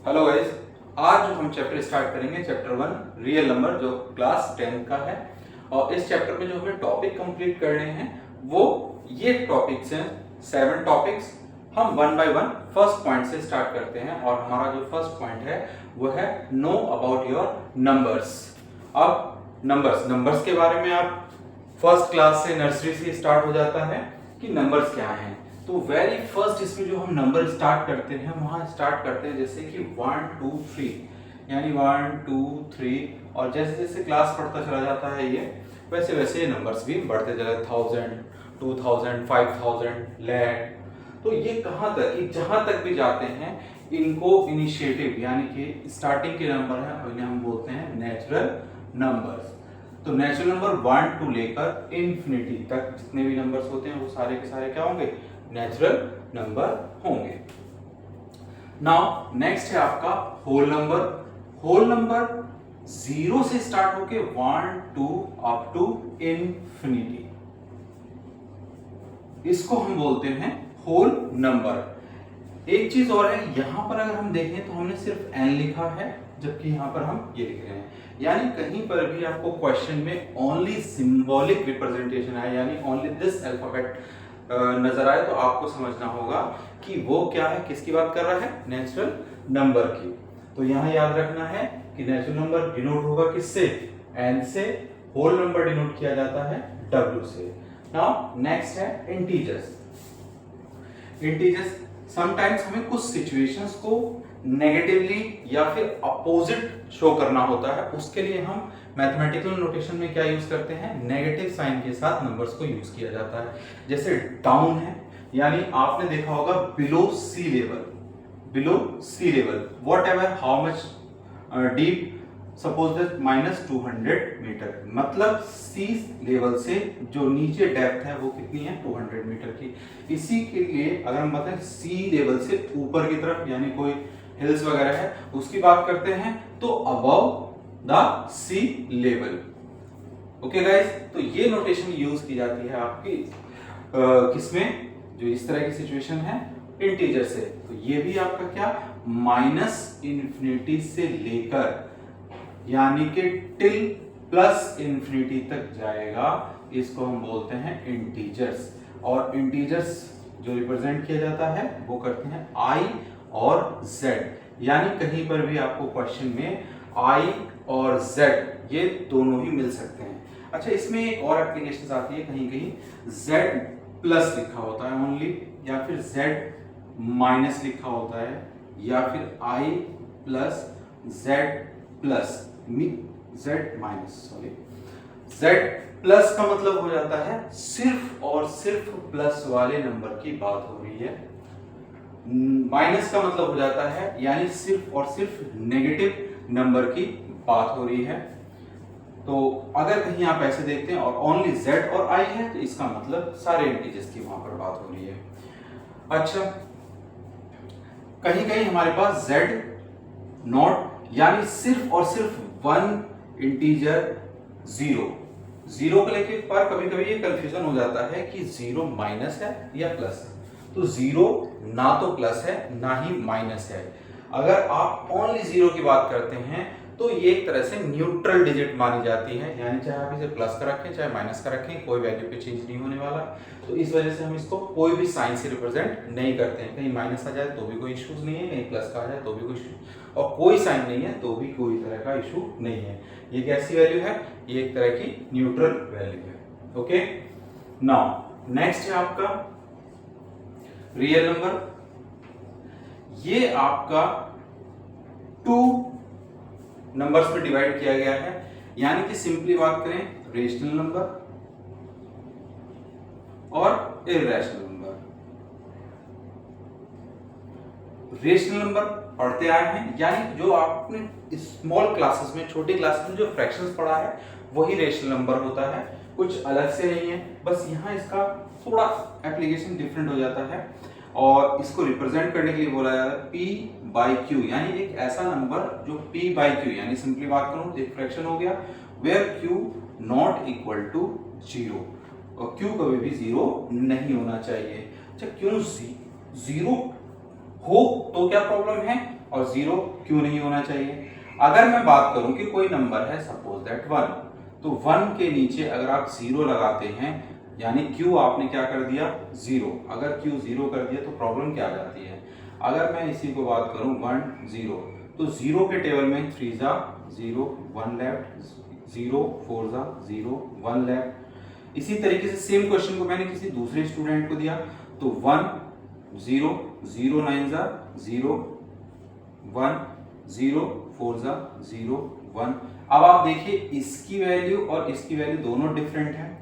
Hello guys, आज जो हम चैप्टर स्टार्ट करेंगे चैप्टर 1 रियल नंबर जो क्लास 10 का है। और इस चैप्टर में जो हमें टॉपिक कंप्लीट करने हैं वो ये टॉपिक्स हैं 7 टॉपिक्स। हम one by one first point से स्टार्ट करते हैं और हमारा जो फर्स्ट पॉइंट है वो है नो अबाउट योर नंबर्स। अब नंबर्स के बारे में आप फर्स्ट क्लास से नर्सरी से स्टार्ट हो जाता है कि नंबर्स क्या हैं। तो वेरी फर्स्ट इसमें जो हम नंबर स्टार्ट करते हैं वहां स्टार्ट करते हैं जैसे कि 1 2 3 यानी 1 2 3 और जैसे जैसे क्लास बढ़ता चला जाता है ये वैसे वैसे ये नंबर्स भी बढ़ते चले 1000 2000 5000 लाख। तो ये कहाँ तक कि जहां तक भी जाते हैं इनको इनिशिएटिव यानी कि स्टार्टिंग के नंबर है उन्हें हम बोलते हैं नेचुरल नंबर्स। तो नेचुरल नंबर 1 टू लेकर इन्फिनिटी तक जितने भी नंबर्स होते हैं वो सारे के सारे क्या होंगे, नेचुरल नंबर होंगे। नाउ नेक्स्ट है आपका होल नंबर। होल नंबर 0 से स्टार्ट होके 1 2 अप टू इन्फिनिटी, इसको हम बोलते हैं होल नंबर। एक चीज और है, यहां पर अगर हम देखें तो हमने सिर्फ n लिखा है जबकि यहां पर हम ये लिख रहे हैं, यानी कहीं पर भी आपको क्वेश्चन में ओनली सिंबॉलिक रिप्रेजेंटेशन है यानी ओनली दिस अल्फाबेट नजर आए तो आपको समझना होगा कि वो क्या है, किसकी बात कर रहा है, नेचुरल नंबर की। तो यहां याद रखना है कि नेचुरल नंबर डिनोट होगा किससे, n से। होल नंबर डिनोट किया जाता है w से। नाउ नेक्स्ट है इंटीजर्स। इंटीजर्स समटाइम्स हमें कुछ सिचुएशंस को नेगेटिवली या फिर अपोजिट शो करना होता है, उसके लिए हम मैथमेटिकल नोटेशन में क्या यूज करते हैं, नेगेटिव साइन के साथ नंबर्स को यूज किया जाता है। जैसे डाउन है यानी आपने देखा होगा below sea level, below sea level whatever how much deep, suppose that -200 meter, मतलब सी लेवल से जो नीचे डेप्थ है वो कितनी है, 200 मीटर की। इसी के लिए अगर हम बताएं सी लेवल से ऊपर की तरफ यानी कोई हिल्स वगैरह है उसकी बात करते हैं तो above the sea level. Okay guys, तो ये नोटेशन यूज की जाती है आपकी किसमें, जो इस तरह की सिचुएशन है इंटीजर से। तो ये भी आपका क्या, -इन्फिनिटी से लेकर यानी कि टिल +इन्फिनिटी तक जाएगा, इसको हम बोलते हैं इंटीजर्स। और इंटीजर्स जो रिप्रेजेंट किया जाता है वो करते हैं i और z, यानी कहीं पर भी आपको क्वेश्चन में i और z ये दोनों ही मिल सकते हैं। अच्छा, इसमें एक और एप्लीकेशन आती है, कहीं कहीं z+ लिखा होता है ओनली, या फिर z- लिखा होता है, या फिर z+ का मतलब हो जाता है सिर्फ और सिर्फ प्लस वाले नंबर की बात हो रही है। माइनस का मतलब हो जाता है यानी सिर्फ और सिर्फ नेगेटिव नंबर की बात हो रही है। तो अगर कहीं आप ऐसे देखते हैं और ओनली z और i है तो इसका मतलब सारे इंटीजर्स की वहां पर बात हो रही है। अच्छा, कहीं कहीं हमारे पास z0 यानी सिर्फ और सिर्फ 1 इंटीजर 0 को लेके पर कभी कभी ये कंफ्यूजन हो जाता है कि 0 माइनस है या प्लस है। तो 0 ना तो प्लस है ना ही माइनस है। अगर आप ओनली 0 की बात करते हैं तो ये एक तरह से न्यूट्रल डिजिट मानी जाती है, यानी चाहे आप इसे प्लस का रखें चाहे माइनस का रखें कोई वैल्यू पे चेंज नहीं होने वाला। तो इस वजह से हम इसको कोई भी साइन से रिप्रेजेंट नहीं करते हैं। कहीं माइनस आ जाए तो भी कोई इश्यूज नहीं है, कहीं प्लस का आ जाए तो भी कोई इशू, और कोई साइन नहीं है तो भी कोई तरह का इशू नहीं है। ये कैसी वैल्यू है, ये एक तरह की न्यूट्रल वैल्यू है। ओके, नाउ नेक्स्ट है आपका रियल नंबर। ये आपका 2 नंबर्स में डिवाइड किया गया है, यानी कि सिंपली बात करें रेशनल नंबर और इर्रेशनल नंबर। रेशनल नंबर पढ़ते आए हैं, यानी जो आपने स्मॉल क्लासेस में, छोटी क्लासेस में जो फ्रैक्शंस पढ़ा है वही रेशनल नंबर होता है, कुछ अलग से नहीं है। बस यहाँ इसका थोड़ा एप्लीकेशन डिफरेंट हो जाता है और इसको रिप्रेजेंट करने के लिए बोला जाता है p/q, यानी एक ऐसा नंबर जो p/q यानी सिंपली बात करूं एक फ्रैक्शन हो गया where q not equal to 0, और q कभी भी 0 नहीं होना चाहिए। अच्छा, क्यों 0 हो तो क्या प्रॉब्लम है, और 0 क्यों नहीं होना चाहिए। अगर मैं बात करूं कि कोई नंबर है सपोज दैट 1, तो 1 के नीचे अगर आप 0 लगाते हैं यानी Q आपने क्या कर दिया 0। अगर Q 0 कर दिया तो प्रॉब्लम क्या आ जाती है। अगर मैं इसी को बात करूं 1 0, तो 0 के टेबल में 3 जा 0 1 लेफ्ट, 0 4 जा 0 1 लेफ्ट। इसी तरीके से सेम क्वेश्चन को मैंने किसी दूसरे स्टूडेंट को दिया तो 1 0 0 9 जा 0 1 0 4 जा 0 1। अब आप देखिए इसकी वैल्यू और इसकी वैल्यू दोनों डिफरेंट है,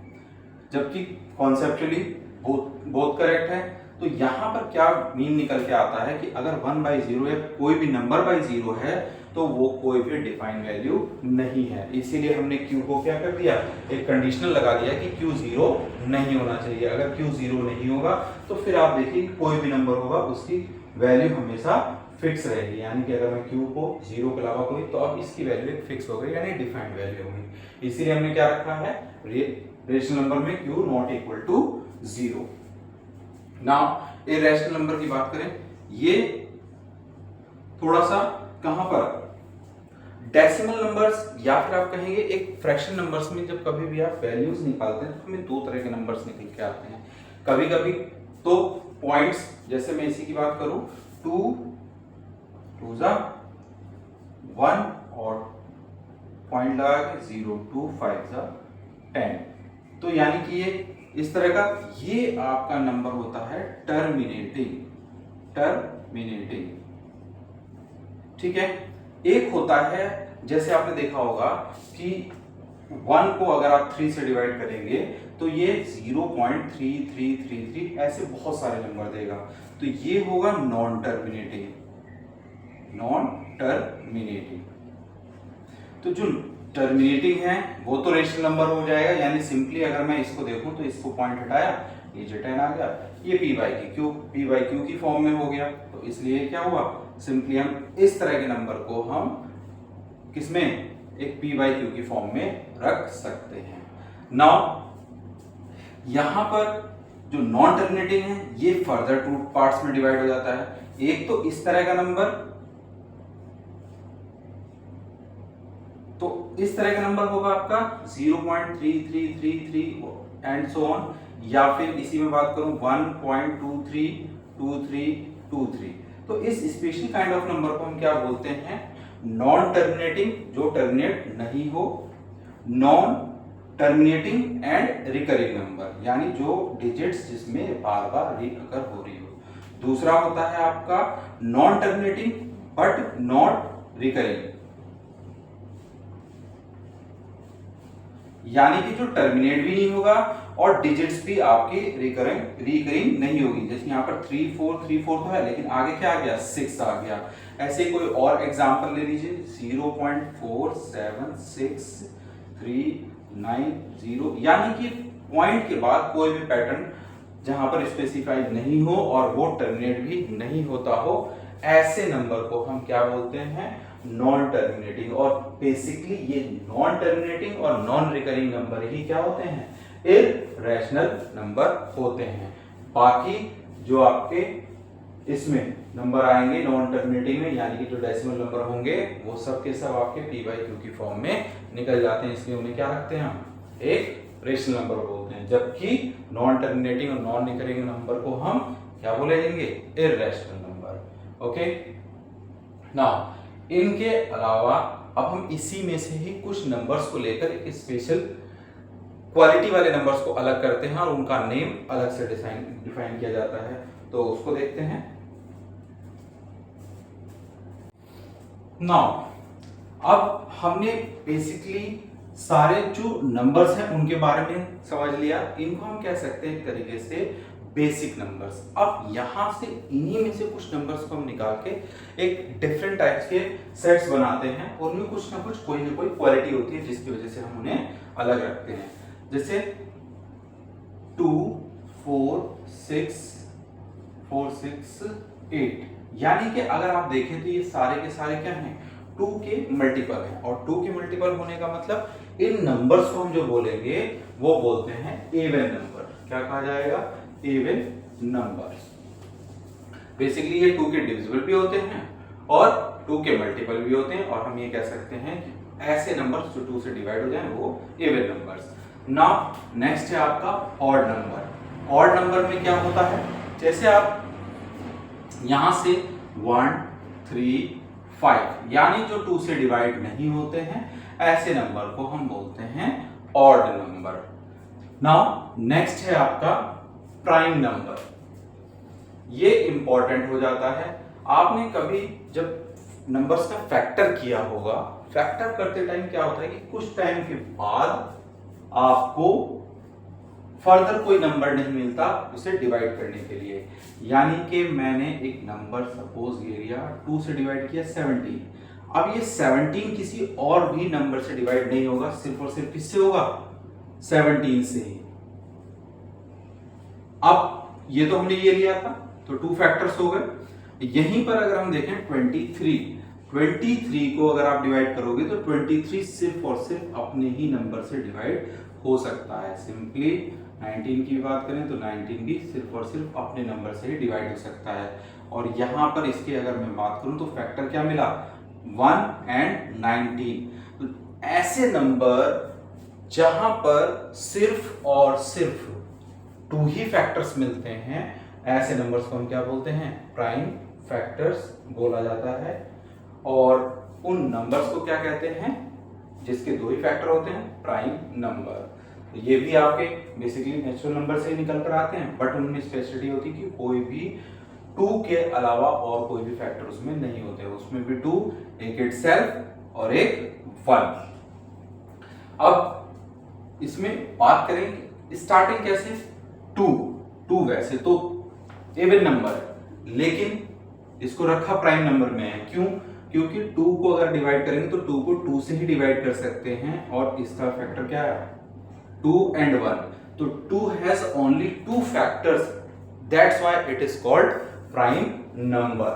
जबकि कॉन्सेप्चुअली बोथ करेक्ट है। तो यहाँ पर क्या मीन निकल के आता है कि अगर 1/0 या कोई भी नंबर बाई 0 है तो वो कोई भी डिफाइन वैल्यू नहीं है। इसीलिए हमने Q को क्या कर दिया, एक कंडीशनल लगा दिया कि Q 0 नहीं होना चाहिए। अगर Q 0 नहीं होगा तो फिर आप देखिए कोई भी नंबर होगा उसकी वैल्यू हमेशा फिक्स रहेगी, यानी कि अगर मैं Q को 0 के अलावा कोई, तो अब इसकी वैल्यू एक फिक्स हो गई यानी डिफाइंड वैल्यू होगी। इसीलिए हमने क्या रखा है, रेशनल नंबर में Q not equal to 0। Now irrational number की बात करें, ये थोड़ा सा कहां पर डेसिमल नंबर्स या फिर आप कहेंगे एक फ्रैक्शन नंबर्स में जब कभी भी आप वैल्यूज निकालते हैं तो हमें दो तरह के नंबर्स निकल के आते हैं। कभी कभी तो पॉइंट्स, जैसे मैं इसी की बात करूं 2 2 जा 1 और पॉइंट लगा के 0 2 5 जा 10, तो यानी कि ये इस तरह का ये आपका नंबर होता है टर्मिनेटिंग। ठीक है। एक होता है जैसे आपने देखा होगा कि 1 को अगर आप 3 से डिवाइड करेंगे तो ये 0.3333 ऐसे बहुत सारे नंबर देगा, तो ये होगा नॉन टर्मिनेटिंग। तो जो टर्मिनेटिंग है वो तो रेशनल नंबर हो जाएगा, यानी सिंपली अगर मैं इसको देखूं तो इसको पॉइंट हटाया, ये जो 10 आ गया, ये p/q की फॉर्म में हो गया। तो इसलिए क्या हुआ, सिंपली हम इस तरह के नंबर को हम किसमें, एक p/q की फॉर्म में रख सकते हैं। नाउ यहां पर जो नॉन टर्मिनेटिंग है ये फर्दर 2 पार्ट्स में डिवाइड हो जाता है। एक तो इस तरह का नंबर, तो इस तरह का नंबर होगा आपका 0.3333 एंड सो ऑन, या फिर इसी में बात करूं 1.232323। तो इस स्पेशल काइंड ऑफ नंबर को हम क्या बोलते हैं, नॉन टर्मिनेटिंग, जो टर्मिनेट नहीं हो, non terminating and recurring number, यानी जो डिजिट्स जिसमें बार बार रिअकर हो रही हो। दूसरा होता है आपका non terminating but not recurring, यानी कि जो टर्मिनेट भी नहीं होगा और डिजिट्स भी आपकी रिकरिंग नहीं होगी। जैसे यहाँ पर 3 4 तो है, लेकिन आगे क्या आ गया, 6 आ गया। ऐसे कोई और एग्जांपल ले लीजिए, 0.476390, यानी कि पॉइंट के बाद कोई भी पैटर्न जहां पर स्पेसिफाइड नहीं हो और वो टर्मिनेट भी नहीं होता हो, ऐसे नंबर को हम क्या बोलते हैं, नॉन टर्मिनेटिंग। और बेसिकली ये नॉन टर्मिनेटिंग और नॉन रिकरिंग नंबर ही क्या होते हैं, इररेशनल नंबर होते हैं। बाकी जो आपके इसमें नंबर आएंगे नॉन टर्मिनेटिंग में, यानी कि जो डेसिमल नंबर होंगे वो सब के सब आपके p/q की फॉर्म में निकल जाते हैं, इसलिए उन्हें क्या रखते हैं हम, एक रेशनल नंबर बोलते हैं। जबकि नॉन टर्मिनेटिंग और नॉन रिकरिंग नंबर को हम क्या बोलेंगे, इररेशनल नंबर। ओके। नाउ इनके अलावा अब हम इसी में से ही कुछ नंबर्स को लेकर एक स्पेशल क्वालिटी वाले नंबर्स को अलग करते हैं और उनका नेम अलग से डिफाइन किया जाता है, तो उसको देखते हैं। नाउ अब हमने बेसिकली सारे जो नंबर्स हैं उनके बारे में समझ लिया, इनको हम कह सकते हैं एक तरीके से बेसिक नंबर्स। अब यहां से इन्हीं में से कुछ नंबर्स को हम निकाल के एक डिफरेंट टाइप्स के सेट्स बनाते हैं, और उनमें कुछ ना कुछ कोई ना कोई क्वालिटी होती है जिसकी वजह से हम उन्हें अलग रखते हैं। जैसे 2 4 6 4 6 8, यानी कि अगर आप देखें तो ये सारे के सारे क्या हैं, 2 के मल्टीपल हैं, और 2 के मल्टीपल होने का मतलब इन नंबर्स को हम जो बोलेंगे वो बोलते हैं इवन नंबर। क्या कहा जाएगा, इवन नंबर्स। बेसिकली ये 2 के डिविजिबल भी होते हैं और 2 के मल्टीपल भी होते हैं, और हम ये कह सकते हैं कि ऐसे नंबर्स जो 2 से डिवाइड हो जाएं वो इवन नंबर्स। नाउ नेक्स्ट है आपका ऑड नंबर। ऑड नंबर में क्या होता है, जैसे आप यहां से 1 3 5 यानी जो 2 से डिवाइड नहीं होते हैं ऐसे नंबर को हम बोलते हैं ऑड नंबर। नाउ नेक्स्ट है आपका प्राइम नंबर। ये इंपॉर्टेंट हो जाता है। आपने कभी जब नंबर्स का फैक्टर किया होगा, फैक्टर करते टाइम क्या होता है कि कुछ टाइम के बाद आपको फर्दर कोई नंबर नहीं मिलता उसे डिवाइड करने के लिए। यानी कि मैंने एक नंबर सपोज ये लिया 2 से डिवाइड किया 17। अब ये 17 किसी और भी नंबर से डिवाइड नहीं होगा, सिर्फ और सिर्फ किससे होगा, 17 से ही। अब ये तो हमने ये लिया था तो 2 फैक्टर्स हो गए। यहीं पर अगर हम देखें 23 को अगर आप डिवाइड करोगे तो 23 सिर्फ और सिर्फ अपने ही नंबर से डिवाइड हो सकता है। सिंपली 19 की बात करें तो 19 भी सिर्फ और सिर्फ अपने नंबर से ही डिवाइड हो सकता है। और यहां पर इसकी अगर मैं बात करूं तो फैक्टर क्या मिला, 1 एंड 19। तो ऐसे नंबर जहां पर सिर्फ और सिर्फ 2 ही फैक्टर्स मिलते हैं, ऐसे नंबर्स को हम क्या बोलते हैं, प्राइम फैक्टर्स बोला जाता है। और उन नंबर्स को क्या कहते हैं, जिसके 2 ही फैक्टर होते हैं, प्राइम नंबर। तो ये भी आपके बेसिकली नेचुरल नंबर से ही निकल कर आते हैं, बट उनमें स्पेशलिटी होती है कि कोई भी 2 के अलावा और कोई भी फैक्टर उसमें नहीं होते, उसमें भी 2, एक इटसेल्फ और एक 1। अब इसमें बात करें स्टार्टिंग कैसे, 2 वैसे तो इवन नंबर है लेकिन इसको रखा प्राइम नंबर में है। क्यों, क्योंकि 2 को अगर डिवाइड करेंगे तो 2 को 2 से ही डिवाइड कर सकते हैं, और इसका फैक्टर क्या है, 2 and 1। तो 2 has only 2 factors, that's why it is called prime number।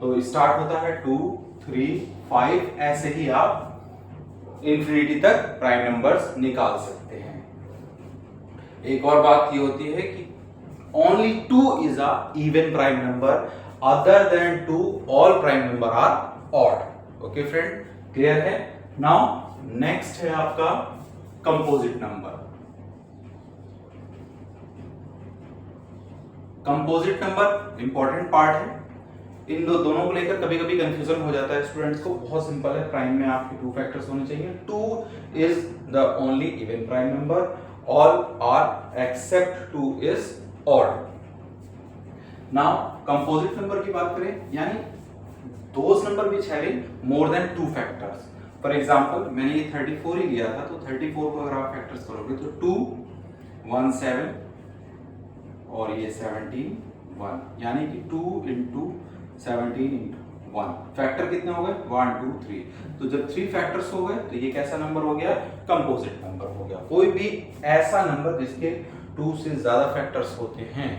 तो स्टार्ट होता है 2 3 5, ऐसे ही आप इंफिनिटी तक प्राइम नंबर्स निकाल सकते हैं। एक और बात ये होती है कि only 2 is a even prime number, other than 2 all prime number are odd। Okay friend, clear है। नाउ नेक्स्ट है आपका composite number. Composite number important part है। इन दोनों को लेकर कभी कभी कंफ्यूजन हो जाता है स्टूडेंट्स को। बहुत सिंपल है, प्राइम में आपके 2 फैक्टर्स होने चाहिए। 2 is the only even prime number, all are except 2 is odd. Now composite number की बात करें, यानी those number which having more than 2 factors. For example मैंने ये 34 ही लिया था, तो 34 को अगर आप फैक्टर्स करोगे तो 2 1 7 और ये 17 1, यानी कि 2 into 17 into 1, फैक्टर कितने हो गए, 1 2 3। तो जब 3 फैक्टर्स हो गए तो ये कैसा नंबर हो गया, कंपोजिट नंबर हो गया। कोई भी ऐसा नंबर जिसके 2 से ज्यादा फैक्टर्स होते हैं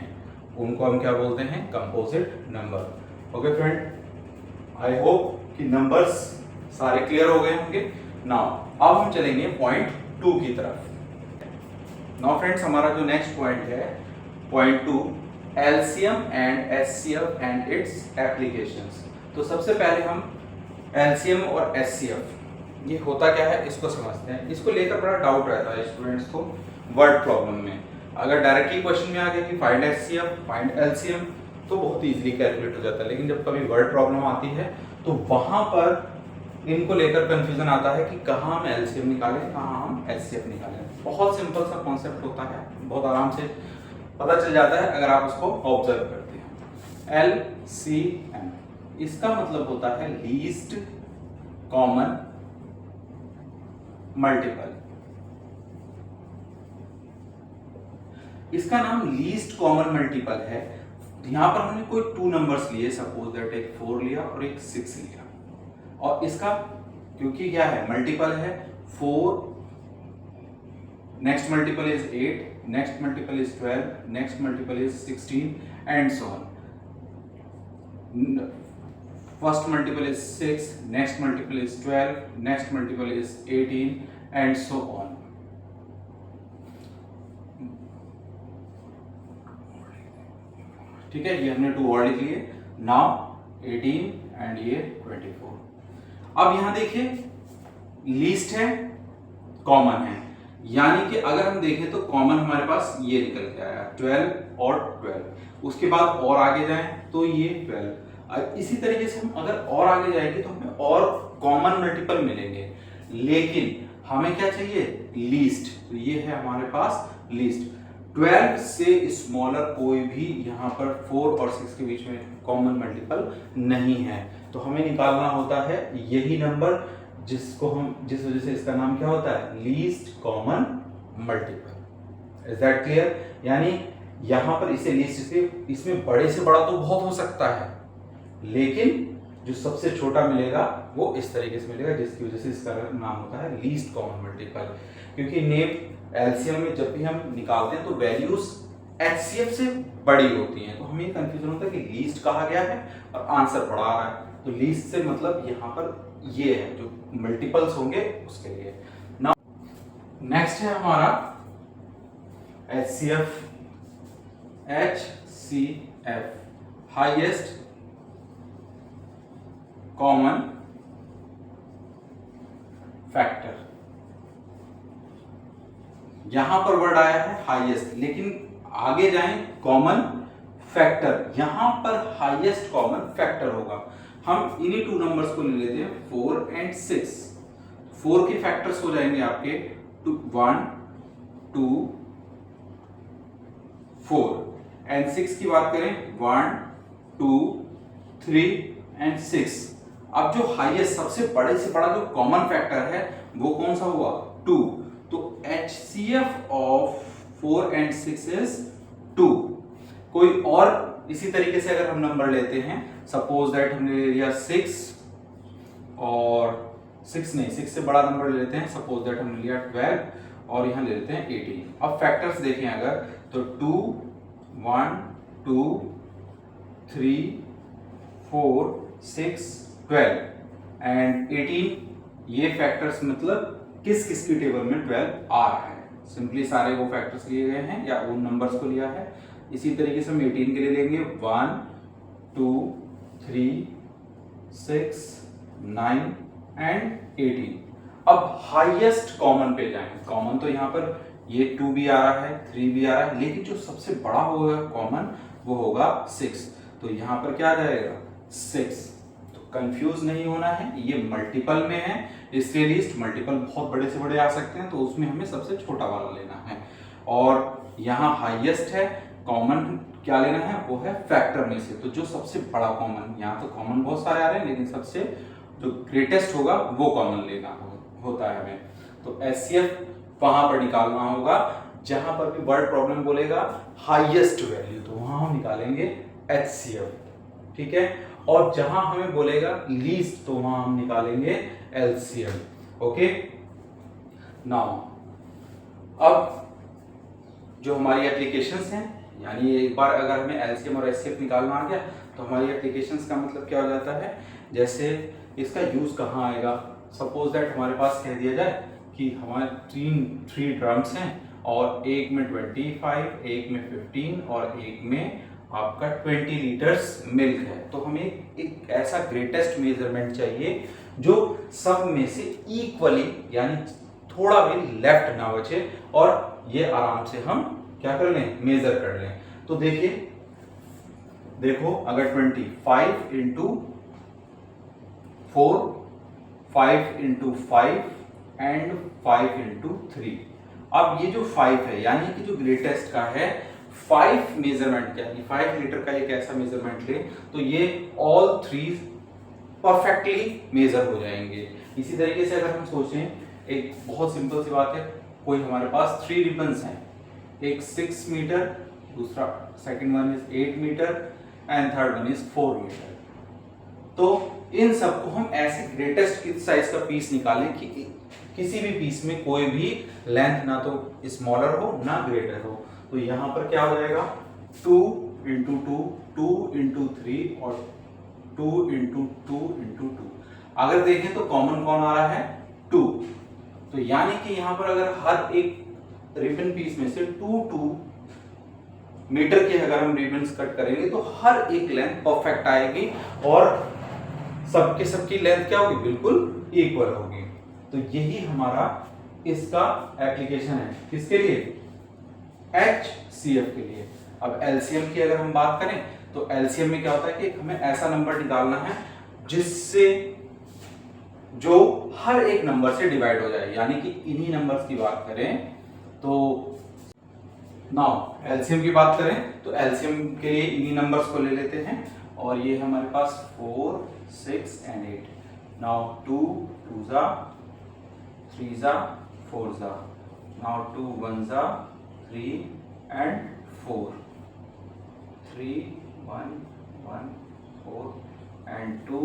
उनको हम क्या बोलते हैं, कंपोजिट नंबर। ओके फ्रेंड, आई होप कि नंबर्स सारे क्लियर हो गए होंगे। नाउ अब हम चलेंगे पॉइंट 2 की तरफ। नाउ फ्रेंड्स, हमारा जो नेक्स्ट पॉइंट है, point 2, LCM and HCF and it's applications. तो सबसे पहले हम एलसीएम और एचसीएफ ये होता क्या है इसको समझते हैं। इसको लेकर बड़ा डाउट रहता है स्टूडेंट्स को वर्ड प्रॉब्लम में। अगर डायरेक्टली क्वेश्चन में आ गया कि फाइंड एचसीएफ फाइंड एलसीएम तो बहुत इजीली कैलकुलेट हो जाता है, लेकिन जब कभी वर्ड प्रॉब्लम आती है तो वहां पर इनको लेकर कंफ्यूजन आता है कि कहाँ हम एलसीएम निकालें, कहाँ हम एचसीएफ निकालें। बहुत सिंपल सा कॉन्सेप्ट होता है, बहुत आराम से पता चल जाता है अगर आप उसको ऑब्जर्व करते हैं। एलसीएम इसका मतलब होता है लीस्ट कॉमन मल्टीपल। इसका नाम लीस्ट कॉमन मल्टीपल है। यहां पर हमने कोई 2 नंबर्स लिए, सपोज दैट एक 4 लिया और एक 6 लिया, और इसका क्योंकि क्या है मल्टीपल है, 4 next multiple is 8, next multiple is 12, next multiple is 16 and so on. First multiple is 6, next multiple is 12, next multiple is 18 and so on. ठीक है, ये हमने 2 और लिख लिए। नाउ 18 एंड ये 24। अब यहां देखिए लीस्ट है, कॉमन है, यानी कि अगर हम देखें तो कॉमन हमारे पास ये निकल के आया 12 और 12। उसके बाद और आगे जाएं तो ये 12। इसी तरीके से हम अगर और आगे जाएंगे तो हमें और कॉमन मल्टीपल मिलेंगे, लेकिन हमें क्या चाहिए, लीस्ट। तो ये है हमारे पास लीस्ट। 12 से स्मॉलर कोई भी यहाँ पर 4 और 6 के बीच में कॉमन मल्टीपल नहीं है, तो हमें निकालना होता है यही नंबर जिसको हम, जिस वजह से इसका नाम क्या होता है, least common multiple. Is that clear? यानी यहां पर इसे लीस्ट, इसमें बड़े से बड़ा तो बहुत हो सकता है, लेकिन जो सबसे छोटा मिलेगा वो इस तरीके से मिलेगा, जिसकी वजह से इसका नाम होता है लीस्ट कॉमन मल्टीपल। क्योंकि नेम एलसीएम में जब भी हम निकालते हैं तो वैल्यूज एचसीएफ से बड़ी होती हैं, तो हमें ये कंफ्यूजन होता है कि लीस्ट कहा गया है और आंसर बड़ा आ रहा है। तो लीस्ट से मतलब यहाँ पर ये है जो मल्टीपल्स होंगे उसके लिए। नाउ नेक्स्ट है हमारा एचसीएफ। Highest common factor. यहां पर वर्ड आया है हाईएस्ट, लेकिन आगे जाएं कॉमन फैक्टर, यहां पर हाईएस्ट कॉमन फैक्टर होगा। हम इन्हीं टू नंबर्स को ले लेते हैं 4 एंड 6। 4 के फैक्टर्स हो जाएंगे आपके 1 2 4, एंड 6 की बात करें 1 2 3 एंड 6। अब जो हाईएस्ट सबसे बड़े से बड़ा जो कॉमन फैक्टर है वो कौन सा हुआ, 2। तो HCF ऑफ 4 एंड 6 इज 2। कोई और इसी तरीके से अगर हम नंबर लेते हैं, सपोज दैट हमने ले लिया 6 और 6 से बड़ा नंबर ले लेते हैं, सपोज दैट हमने लिया 12 और यहां ले लेते हैं 18। अब फैक्टर्स देखें अगर तो 2 1 2 3 4 6 12 एंड 18। ये फैक्टर्स मतलब किस किस की टेबल में 12 आ रहा है, सिंपली सारे वो फैक्टर्स लिए गए हैं या उन नंबर्स को लिया है। इसी तरीके से हम 18 के लिए लेंगे 1 2 3 6 9 एंड 18। अब हाईएस्ट कॉमन पे जाएं। कॉमन तो यहाँ पर ये 2 भी आ रहा है, 3 भी आ रहा है, लेकिन जो सबसे बड़ा होगा कॉमन वो होगा 6। तो यहाँ पर क्या आ जाएगा 6। तो कंफ्यूज नहीं होना है, ये मल्टीपल में है इसलिए लीस्ट। मल्टीपल बहुत बड़े से बड़े आ सकते हैं, तो उसमें हमें सबसे छोटा वाला लेना है। और यहाँ हाईएस्ट है, कॉमन क्या लेना है, वो है फैक्टर में से। तो जो सबसे बड़ा कॉमन, यहाँ तो कॉमन बहुत सारे आ रहे हैं, लेकिन सबसे जो ग्रेटेस्ट होगा वो कॉमन लेना होता है हमें। तो एचसीएफ वहां पर निकालना होगा जहां पर भी वर्ड प्रॉब्लम बोलेगा हाईएस्ट वैल्यू, तो वहां हम निकालेंगे एचसीएफ, ठीक है। और जहां हमें बोलेगा लीस्ट, तो वहां हम निकालेंगे एलसीएम। ओके, नाउ अब जो हमारी एप्लीकेशंस हैं, यानी एक बार अगर हमें एलसीएम और एचसीएफ निकालना आ गया तो हमारी एप्लीकेशंस का मतलब क्या हो जाता है, जैसे इसका यूज कहाँ आएगा। सपोज दैट हमारे पास कह दिया जाए कि हमारे 3 ड्रम्स हैं और एक में 25, एक में 15 और एक में आपका 20 लीटर्स मिल्क है। तो हमें एक ऐसा ग्रेटेस्ट मेजरमेंट चाहिए जो सब में से इक्वली, यानी थोड़ा भी लेफ्ट ना बचे, और ये आराम से हम क्या कर लें, मेजर कर लें। तो देखो अगर 25 इंटू 4, 5 इंटू 5 एंड 5 इंटू 3। अब ये जो 5 है, यानी कि जो ग्रेटेस्ट का है 5 मेजरमेंट का, 5 लीटर का एक ऐसा मेजरमेंट ले तो ये ऑल 3 परफेक्टली मेजर हो जाएंगे। इसी तरीके से अगर हम सोचें, एक बहुत सिंपल सी बात है, कोई हमारे पास 3 रिबन्स हैं, एक 6 मीटर, दूसरा second one is 8 meter and third one is 4 meter. तो इन सबको हम ऐसे ग्रेटेस्ट किस साइज का पीस निकालें कि किसी भी पीस में कोई भी लेंथ ना तो स्मॉलर हो ना ग्रेटर हो। तो यहाँ पर क्या हो जाएगा 2 इंटू 2, 2 इंटू 3 और 2 इंटू 2 इंटू 2। अगर देखें तो कॉमन कौन आ रहा है 2। तो यानी कि यहाँ पर अगर हर एक रिबन पीस में से 2 मीटर के अगर हम रिबन्स कट करेंगे तो हर एक लेंथ परफेक्ट आएगी और सबकी लेंथ क्या होगी, बिल्कुल इक्वल होगी। तो यही हमारा इसका एप्लीकेशन है, किसके लिए, HCF के लिए। अब एलसीएम की अगर हम बात करें तो एलसीएम में क्या होता है कि हमें ऐसा नंबर निकालना है जिससे जो हर एक नंबर से डिवाइड हो जाए, यानी कि इन्हीं नंबर्स की बात करें तो नाउ एलसीएम की बात करें तो एलसीएम के लिए इन्हीं नंबर्स को ले लेते हैं, और ये हमारे पास 4, 6 एंड 8। नाउ 2 2 जा 3 जा 4 जा, नाउ 2 1 जा 3 एंड 4, 3 1 1 4 एंड 2,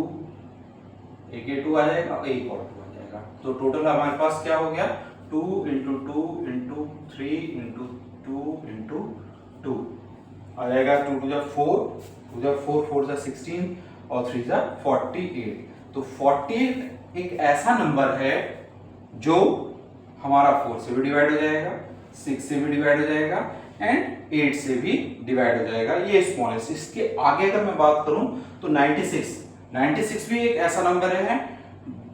एक ये 2 आ जाएगा और एक और 2 आ जाएगा। तो टोटल हमारे पास क्या हो गया, 2 इंटू 2 इंटू 3 इंटू 2 इंटू 2 आ जाएगा। 2 2 जा 4, 2 जा 4, 4 जा 16 और 3 जा 48। तो 48 एक ऐसा नंबर है जो हमारा 4 से भी डिवाइड हो जाएगा, 6 से भी डिवाइड हो जाएगा एंड 8 से भी डिवाइड हो जाएगा। ये स्मॉलेस्ट। इसके आगे अगर मैं बात करूं तो 96 भी एक ऐसा नंबर है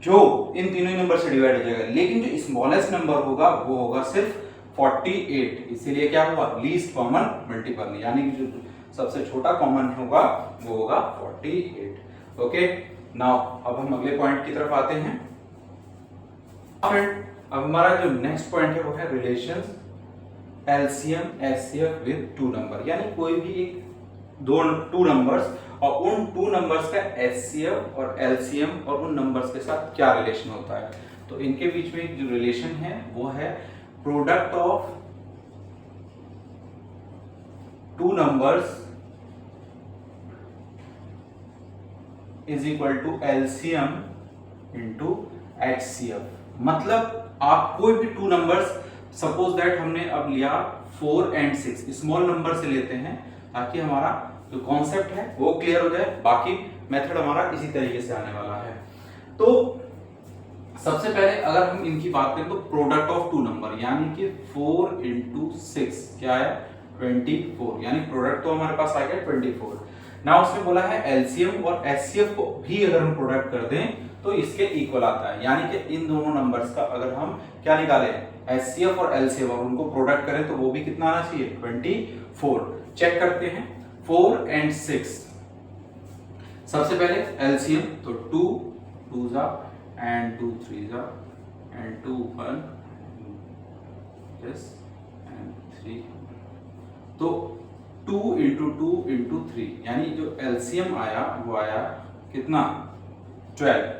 जो इन तीनों ही नंबर से डिवाइड हो जाएगा, लेकिन जो स्मॉलेस्ट नंबर होगा वो होगा सिर्फ 48। इसीलिए क्या हुआ, लीस्ट कॉमन मल्टीपल, यानी कि जो सबसे छोटा कॉमन होगा वो होगा 48। ओके, नाउ अब हम अगले पॉइंट की तरफ आते हैं। अब हमारा जो नेक्स्ट पॉइंट है वो है relations LCM HCF with two number, यानी कोई भी एक टू नंबर्स और उन टू नंबर्स का एचसीएफ और एलसीएम और उन नंबर्स के साथ क्या रिलेशन होता है। तो इनके बीच में जो रिलेशन है वो है product of two numbers is equal to LCM into HCF. मतलब आप कोई भी टू नंबर्स, सपोज दैट हमने अब लिया 4 एंड 6, स्मॉल नंबर से लेते हैं ताकि हमारा जो कॉन्सेप्ट है वो क्लियर हो जाए, बाकी मेथड हमारा इसी तरीके से आने वाला है। तो सबसे पहले अगर हम इनकी बात करें तो प्रोडक्ट ऑफ टू नंबर, यानी कि 4 इंटू 6 क्या है, 24, यानी प्रोडक्ट तो हमारे पास आ गया 24। ना उसमें बोला है एलसीएम और एचसीएफ को भी अगर हम प्रोडक्ट कर दें तो इसके इक्वल आता है, यानी कि इन दोनों नंबर्स का अगर हम क्या निकालें, एचसीएफ और एलसीएम, और उनको प्रोडक्ट करें तो वो भी कितना आना चाहिए, 24। चेक करते हैं 4 एंड 6। सबसे पहले एलसीएम तो 2 2 जा एंड 2 3 जा एंड 2 1 यस एंड 3, तो 2 इंटू 2 इंटू 3, यानी जो एलसीएम आया वो आया कितना, 12।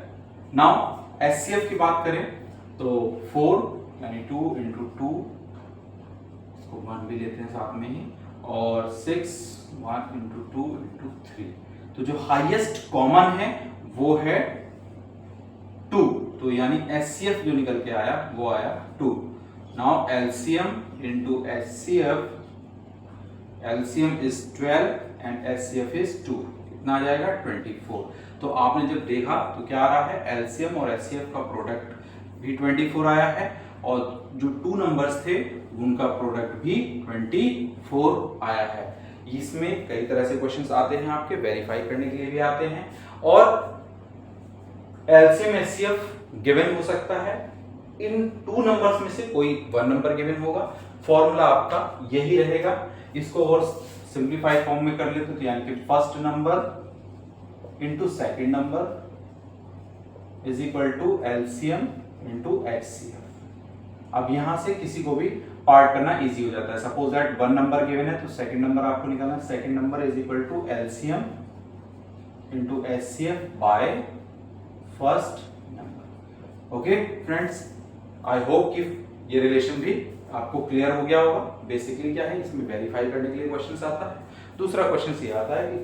नाउ एचसीएफ की बात करें तो 4 यानी 2 इंटू 2, इसको 1 भी लेते हैं साथ में ही, और 6 1 इंटू 2 इंटू 3। तो जो हाईएस्ट कॉमन है वो है 2, तो यानी एचसीएफ जो निकल के आया वो आया 2। Now LCM into HCF, LCM is 12 and HCF is 2, कितना आ जाएगा, 24। तो आपने जब देखा तो क्या आ रहा है, एलसीएम और एचसीएफ का प्रोडक्ट भी 24 आया है, और जो टू नंबर्स थे उनका प्रोडक्ट भी 24 आया है। इसमें कई तरह से क्वेश्चंस आते हैं, आपके वेरीफाई करने के लिए भी आते हैं, और एलसीएम एचसीएफ गिवन हो सकता है, इन टू नंबर्स में से कोई वन नंबर गिवन होगा। फॉर्मूला आपका यही रहेगा। इसको और सिंप्लीफाई फॉर्म में कर लेते तो यानी कि first number into second number is equal to LCM into HCF. अब यहां से किसी को भी पार्ट करना इजी हो जाता है। Suppose that one number given है तो सेकंड नंबर आपको निकालना है, second number is equal to LCM into HCF by first number. Okay friends, I hope कि ये रिलेशन भी आपको क्लियर हो गया होगा। बेसिकली क्या है, इसमें वेरीफाई करने के लिए क्वेश्चन आता है। दूसरा क्वेश्चन ये आता है कि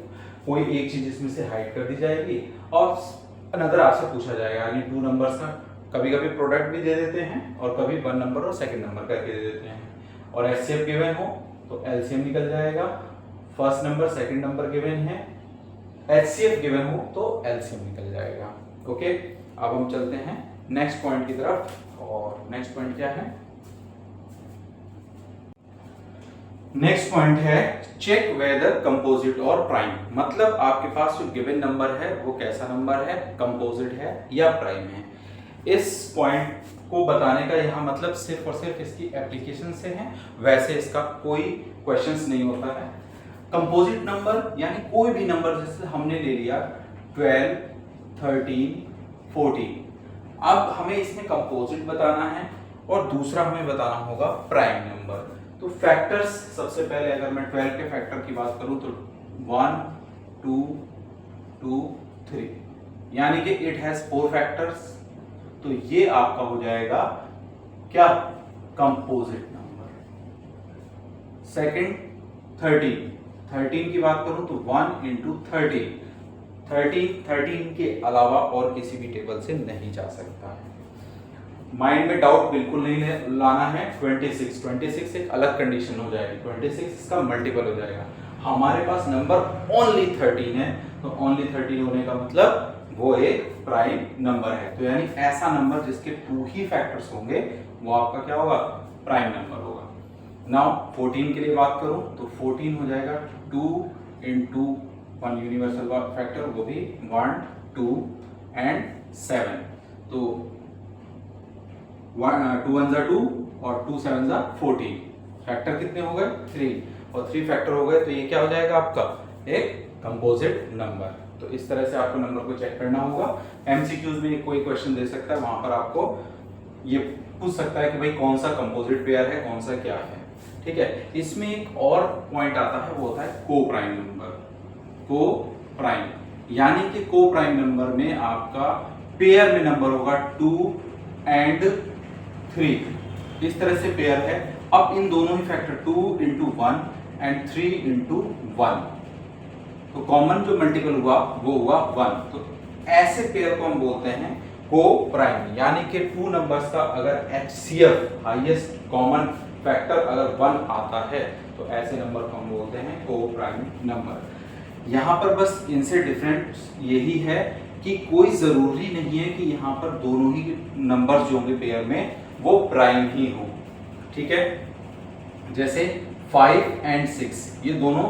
कोई एक चीज इसमें से हाइड कर दी जाएगी और अनदर आपसे पूछा जाएगा, यानी टू नंबर्स का कभी कभी प्रोडक्ट भी दे देते हैं और कभी वन नंबर और सेकंड नंबर करके दे देते हैं, और एचसीएफ गिवन हो तो एलसीएम निकल जाएगा, first number second number given है, एचसीएफ गिवन हो तो एलसीएम निकल जाएगा। ओके, अब हम चलते हैं नेक्स्ट पॉइंट की तरफ, और नेक्स्ट पॉइंट क्या है, नेक्स्ट पॉइंट है चेक वेदर कंपोजिट और प्राइम। मतलब आपके पास जो गिवन नंबर है वो कैसा नंबर है, कंपोजिट है या प्राइम है। इस पॉइंट को बताने का यहाँ मतलब सिर्फ और सिर्फ इसकी एप्लीकेशन से है, वैसे इसका कोई क्वेश्चंस नहीं होता है। कंपोजिट नंबर यानी कोई भी नंबर, जैसे हमने ले लिया 12, 13, 14, अब हमें इसमें कंपोजिट बताना है और दूसरा हमें बताना होगा प्राइम नंबर। तो फैक्टर्स, सबसे पहले अगर मैं 12 के फैक्टर की बात करूं तो 1, 2, 2, 3, यानी कि इट हैज 4 फैक्टर्स। तो ये आपका हो जाएगा क्या, कंपोजिट नंबर। सेकंड 13 की बात करूं तो 1 into 13 के अलावा और किसी भी टेबल से नहीं जा सकता है। माइंड में डाउट बिल्कुल नहीं लाना है। 26 एक अलग कंडीशन हो जाएगी, 26 इसका मल्टीपल हो जाएगा। हमारे पास नंबर ओनली 13 है, तो ओनली 13 होने का मतलब वो एक प्राइम नंबर है। तो यानी ऐसा नंबर जिसके 2 ही फैक्टर्स होंगे वो आपका क्या होगा, प्राइम नंबर होगा। नाउ 14 के लिए बात करूं तो 14 हो जाएगा 2 into 1 यूनिवर्सल फैक्टर, वो भी 1, 2 and 7। तो 2 1 2 और 2 7 14, फैक्टर कितने हो गए, 3 और 3 फैक्टर हो गए। तो ये क्या हो जाएगा आपका, एक कंपोजिट नंबर। तो इस तरह से आपको नंबर को चेक करना होगा। एमसीक्यूज में कोई क्वेश्चन दे सकता है, वहां पर आपको ये पूछ सकता है कि भाई कौन सा कंपोजिट पेयर है, कौन सा क्या है। ठीक है, इसमें एक और पॉइंट आता है, वो होता है को प्राइम नंबर। को प्राइम यानी कि को प्राइम नंबर में आपका पेयर में नंबर होगा 2 and 3, इस तरह से पेयर है। अब इन दोनों ही फैक्टर 2 into 1 and 3 into 1, तो कॉमन जो मल्टीपल हुआ वो हुआ 1। तो ऐसे पेयर को हम बोलते हैं को प्राइम, यानी कि 2 नंबर्स का अगर HCF हाईएस्ट कॉमन फैक्टर अगर 1 आता है तो ऐसे नंबर को हम बोलते हैं को प्राइम नंबर। यहाँ पर बस इनसे डिफरेंस यही है कि कोई जरूरी नहीं है कि यहाँ पर दोनों ही नंबर्स जो होंगे पेयर में वो प्राइम ही हो। ठीक है, जैसे 5 and 6 ये दोनों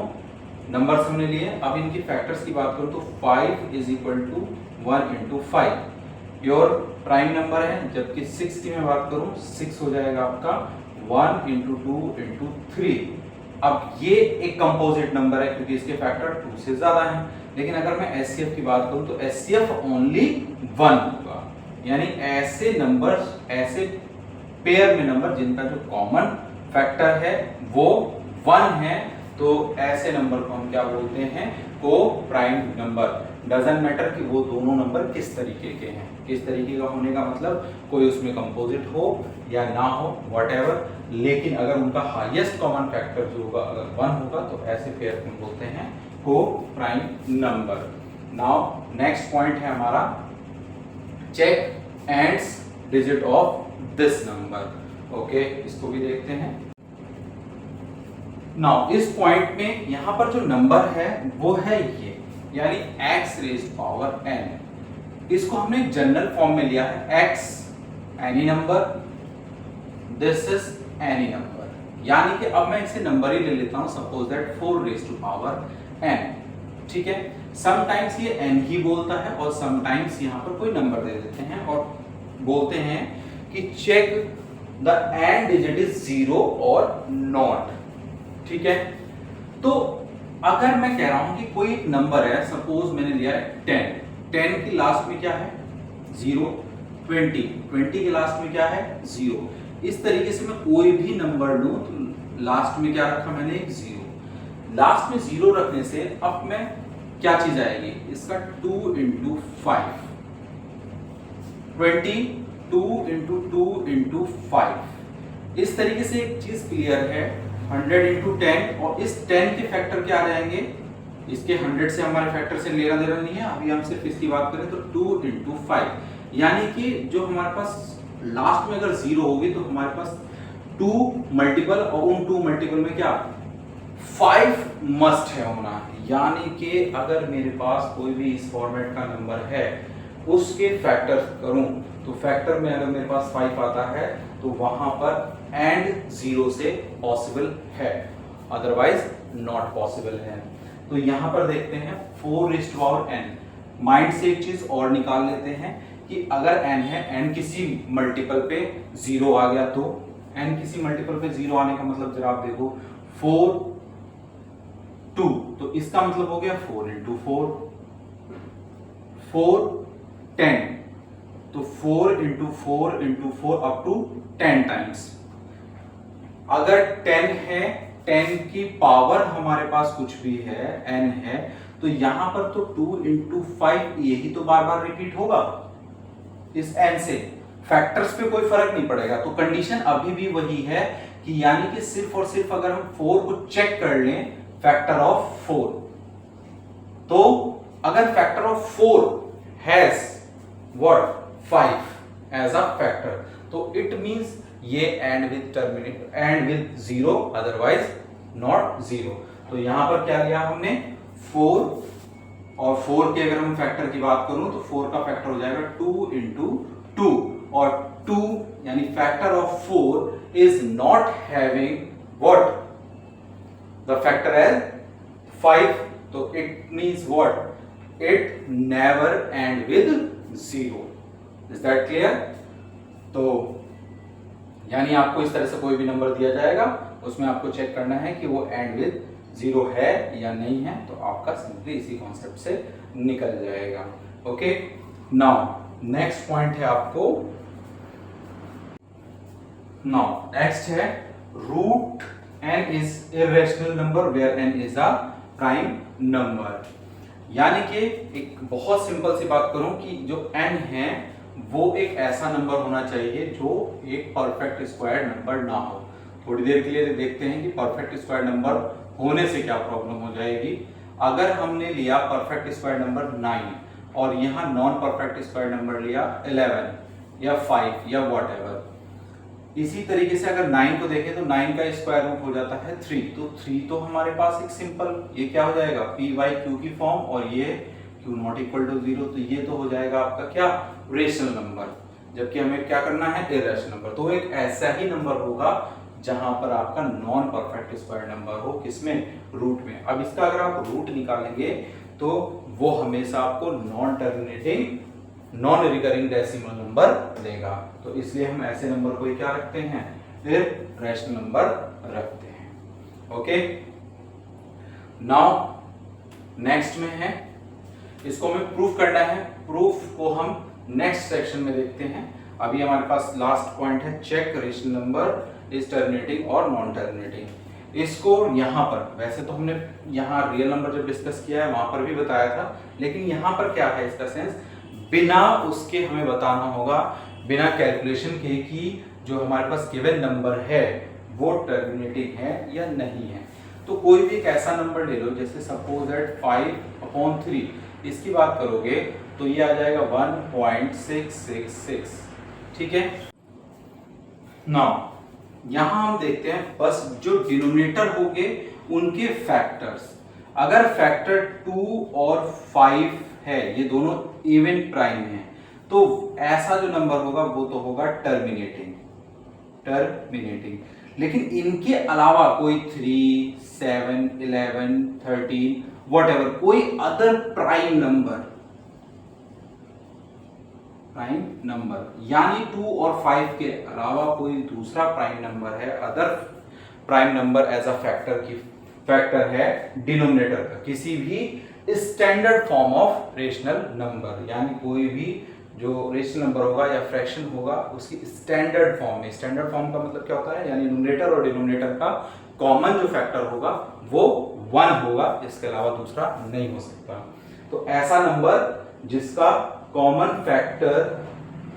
नंबर्स हमने लिए। अब इनकी फैक्टर्स की बात करूं तो 5 is equal to 1 into 5 pure prime number है, जबकि 6 की मैं बात करूं 6 हो जाएगा आपका 1 into 2 into 3। अब ये एक कंपोजिट नंबर है क्योंकि इसके फैक्टर 2 से ज्यादा हैं। लेकिन अगर मैं एचसीएफ की बात करूं तो एचसीएफ ओनली 1 होगा, यानी ऐसे नंबर, ऐसे पेयर में नंबर जिनका जो कॉमन फैक्टर है वो 1 है, तो ऐसे नंबर को हम क्या बोलते हैं, को प्राइम नंबर। डजंट मैटर कि वो दोनों नंबर किस तरीके के हैं, किस तरीके का होने का मतलब कोई उसमें कंपोजिट हो या ना हो, व्हाटएवर, लेकिन अगर उनका हाईएस्ट कॉमन फैक्टर जो होगा अगर 1 होगा तो ऐसे पेयर को हम बोलते हैं को prime number. Now next point है हमारा check ends digit of this number. Okay, इसको भी देखते हैं। नाउ इस पॉइंट में यहां पर जो नंबर है वो है ये, यानी x रेज़्ड पावर n। इसको हमने जनरल फॉर्म में लिया है, x any number, this is any number, यानी कि अब मैं इसे नंबर ही ले लेता हूं, suppose that 4 raised to power n। ठीक है, समटाइम्स ये n ही बोलता है और समटाइम्स यहां पर कोई नंबर दे देते हैं और बोलते हैं कि check the n digit is 0 और नॉट। ठीक है, तो अगर मैं कह रहा हूं कि कोई एक नंबर है, सपोज मैंने लिया है 10 की लास्ट में क्या है 0, 20 के लास्ट में क्या है 0, इस तरीके से मैं कोई भी नंबर लूं तो लास्ट में क्या रखा मैंने, एक 0। लास्ट में 0 रखने से अब मैं क्या चीज आएगी, इसका 2 into 5, 22 into 2 into 5। इस तरीके से एक चीज क्लियर है, 100 into 10, और इस 10 के फैक्टर क्या आ जाएंगे, इसके 100 से हमारे फैक्टर से लेना देना नहीं है, अभी हम सिर्फ इसकी बात करें तो 2 into 5, यानी कि जो हमारे पास लास्ट में अगर 0 होगी तो हमारे पास 2 मल्टीपल और उन 2 मल्टीपल में क्या 5 मस्ट है होना। यानी कि अगर मेरे पास कोई भी इस फॉर्मेट का नंबर है उसके फैक्टर करूं तो फैक्टर में अगर मेरे पास 5 आता है तो वहां पर एंड 0 से पॉसिबल है। अदरवाइज नॉट पॉसिबल है। तो यहां पर देखते हैं 4n। माइंड से एक चीज और निकाल लेते हैं कि अगर n है, n किसी मल्टीपल पे 0 आ गया तो n किसी मल्टीपल पे 0 आने का मतलब जरा आप देखो 4 2, तो इसका मतलब हो गया 4 into 4 4 10, तो 4 into 4 into 4 up to 10 times. अगर 10 है, 10 की पावर हमारे पास कुछ भी है n है, तो यहां पर तो 2 into 5 यही तो बार बार रिपीट होगा इस n से, फैक्टर्स पे कोई फर्क नहीं पड़ेगा। तो कंडीशन अभी भी वही है कि यानी कि सिर्फ और सिर्फ अगर हम 4 को चेक कर लें फैक्टर ऑफ 4, तो अगर factor of 4 has what 5 as a factor, तो इट मींस ये end with terminate end with 0 otherwise not 0। तो यहां पर क्या लिया हमने 4, और 4 के अगर हम फैक्टर की बात करूं तो 4 का फैक्टर हो जाएगा 2 into 2, और 2 यानी factor of 4 is not having what the factor as 5, तो it means what it never end with 0। Is that clear? तो यानी आपको इस तरह से कोई भी नंबर दिया जाएगा, उसमें आपको चेक करना है कि वो एंड विद 0 है या नहीं है, तो आपका सिंपली इसी कॉन्सेप्ट से निकल जाएगा। ओके, नाउ नेक्स्ट पॉइंट है आपको, नाउ नेक्स्ट है root n is irrational number where n is a prime number. यानी कि एक बहुत सिंपल सी बात करूं कि जो n है वो एक ऐसा नंबर होना चाहिए जो एक परफेक्ट स्क्वायर नंबर ना हो। थोड़ी देर के लिए देखते हैं कि परफेक्ट स्क्वायर नंबर होने से क्या प्रॉब्लम हो जाएगी। अगर हमने लिया परफेक्ट स्क्वायर नंबर 9 और यहाँ नॉन परफेक्ट स्क्वायर नंबर लिया 11 या 5 या व्हाटएवर, इसी तरीके से अगर 9 को देखें तो 9 का स्क्वायर रूट हो जाता है 3, तो 3 तो हमारे पास एक सिंपल ये क्या हो जाएगा पी वाई क्यू की फॉर्म, और ये क्यू नॉट इक्वल टू 0, तो ये तो हो जाएगा आपका क्या रेशनल नंबर, जबकि हमें क्या करना है इरेशनल नंबर। तो एक ऐसा ही नंबर होगा जहां पर आपका नॉन परफेक्ट स्क्वायर नंबर हो, किसमें रूट में। अब इसका अगर आप रूट निकालेंगे तो वो हमेशा आपको non terminating non recurring decimal number देगा, तो इसलिए हम ऐसे नंबर को क्या रखते हैं इरेशनल नंबर रखते हैं। ओके, नाउ नेक्स्ट में है, इसको हमें प्रूफ करना है, प्रूफ को हम नेक्स्ट सेक्शन में देखते हैं। अभी हमारे पास लास्ट पॉइंट है check rational number is terminating और नॉन टर्मिनेटिंग। इसको यहाँ पर वैसे तो हमने यहाँ रियल नंबर जब डिस्कस किया है वहां पर भी बताया था, लेकिन यहाँ पर क्या है इसका सेंस, बिना उसके हमें बताना होगा, बिना कैलकुलेशन के कि जो हमारे पास गिवन नंबर है वो टर्मिनेटिंग है या नहीं है। तो कोई भी एक ऐसा नंबर ले लो, जैसे सपोज दैट 5/3, इसकी बात करोगे तो ये आ जाएगा 1.666, ठीक है। नाउ यहां हम देखते हैं बस जो डिनोमिनेटर होंगे उनके फैक्टर्स। अगर फैक्टर 2 और 5 है, ये दोनों इवन प्राइम है, तो ऐसा जो नंबर होगा वो तो होगा टर्मिनेटिंग। लेकिन इनके अलावा कोई 3, 7, 11, 13 व्हाटएवर कोई अदर प्राइम नंबर यानी 2 और 5 के अलावा कोई दूसरा प्राइम नंबर है, other prime number as a factor है डिनोमिनेटर का, किसी भी standard form of rational number, यानी कोई भी जो रेशनल नंबर होगा या फ्रैक्शन होगा उसकी स्टैंडर्ड फॉर्म में। स्टैंडर्ड फॉर्म का मतलब क्या होता है, यानी न्यूमरेटर और डिनोमिनेटर का कॉमन जो फैक्टर होगा वो 1 होगा, इसके अलावा दूसरा नहीं हो सकता। तो ऐसा नंबर जिसका कॉमन फैक्टर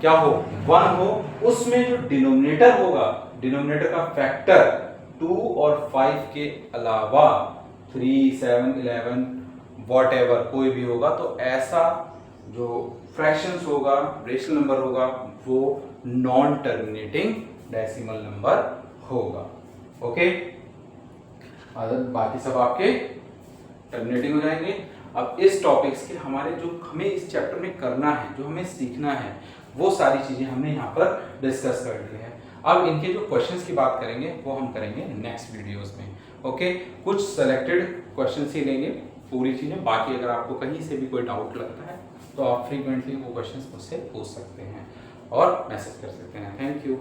क्या हो 1 हो, उसमें जो डिनोमिनेटर होगा, डिनोमिनेटर का फैक्टर 2 और 5 के अलावा 3, 7, 11 व्हाटएवर कोई भी होगा, तो ऐसा जो फ्रैक्शंस होगा, रेशनल नंबर होगा, वो नॉन टर्मिनेटिंग डेसिमल नंबर होगा। ओके, बाकी सब आपके टर्मिनेटिंग हो जाएंगे। अब इस टॉपिक्स के हमारे जो हमें इस चैप्टर में करना है, जो हमें सीखना है, वो सारी चीजें हमने यहाँ पर डिस्कस कर ली है। अब इनके जो क्वेश्चंस की बात करेंगे वो हम करेंगे नेक्स्ट वीडियोस में। ओके, कुछ सेलेक्टेड क्वेश्चंस ही लेंगे, पूरी चीजें। बाकी अगर आपको कहीं से भी कोई डाउट लगता है तो आप फ्रीक्वेंटली वो क्वेश्चंस मुझसे पूछ सकते हैं और मैसेज कर सकते हैं। Thank you.